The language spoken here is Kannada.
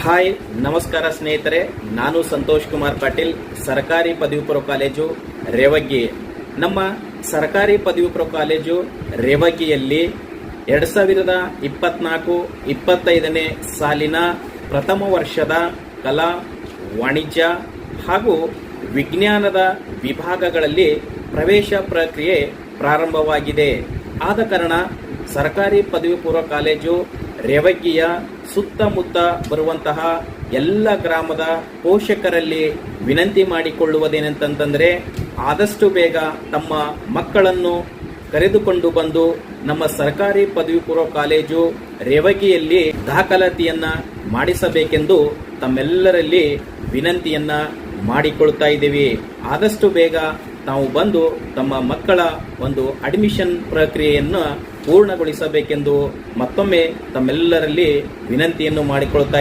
ಹಾಯ್ ನಮಸ್ಕಾರ ಸ್ನೇಹಿತರೆ, ನಾನು ಸಂತೋಷ್ ಕುಮಾರ್ ಪಾಟೀಲ್, ಸರ್ಕಾರಿ ಪದವಿ ಪೂರ್ವ ಕಾಲೇಜು ರೇವಗಿ. ನಮ್ಮ ಸರ್ಕಾರಿ ಪದವಿ ಪೂರ್ವ ಕಾಲೇಜು ರೇವಗಿಯಲ್ಲಿ 2024-25ನೇ ಸಾಲಿನ ಪ್ರಥಮ ವರ್ಷದ ಕಲಾ, ವಾಣಿಜ್ಯ ಹಾಗೂ ವಿಜ್ಞಾನದ ವಿಭಾಗಗಳಲ್ಲಿ ಪ್ರವೇಶ ಪ್ರಕ್ರಿಯೆ ಪ್ರಾರಂಭವಾಗಿದೆ. ಆದ ಕಾರಣ ಸರ್ಕಾರಿ ಪದವಿ ಪೂರ್ವ ಕಾಲೇಜು ರೇವಗಿಯ ಸುತ್ತಮುತ್ತ ಬರುವಂತಹ ಎಲ್ಲ ಗ್ರಾಮದ ಪೋಷಕರಲ್ಲಿ ವಿನಂತಿ ಮಾಡಿಕೊಳ್ಳುವುದೇನೆಂತಂದರೆ, ಆದಷ್ಟು ಬೇಗ ತಮ್ಮ ಮಕ್ಕಳನ್ನು ಕರೆದುಕೊಂಡು ಬಂದು ನಮ್ಮ ಸರ್ಕಾರಿ ಪದವಿ ಪೂರ್ವ ಕಾಲೇಜು ರೇವಗಿಯಲ್ಲಿ ದಾಖಲಾತಿಯನ್ನ ಮಾಡಿಸಬೇಕೆಂದು ತಮ್ಮೆಲ್ಲರಲ್ಲಿ ವಿನಂತಿಯನ್ನ ಮಾಡಿಕೊಳ್ತಾ ಇದ್ದೀವಿ. ಆದಷ್ಟು ಬೇಗ ತಾವು ಬಂದು ತಮ್ಮ ಮಕ್ಕಳ ಒಂದು ಅಡ್ಮಿಷನ್ ಪ್ರಕ್ರಿಯೆಯನ್ನು ಪೂರ್ಣಗೊಳಿಸಬೇಕೆಂದು ಮತ್ತೊಮ್ಮೆ ತಮ್ಮೆಲ್ಲರಲ್ಲಿ ವಿನಂತಿಯನ್ನು ಮಾಡಿಕೊಳ್ತಾ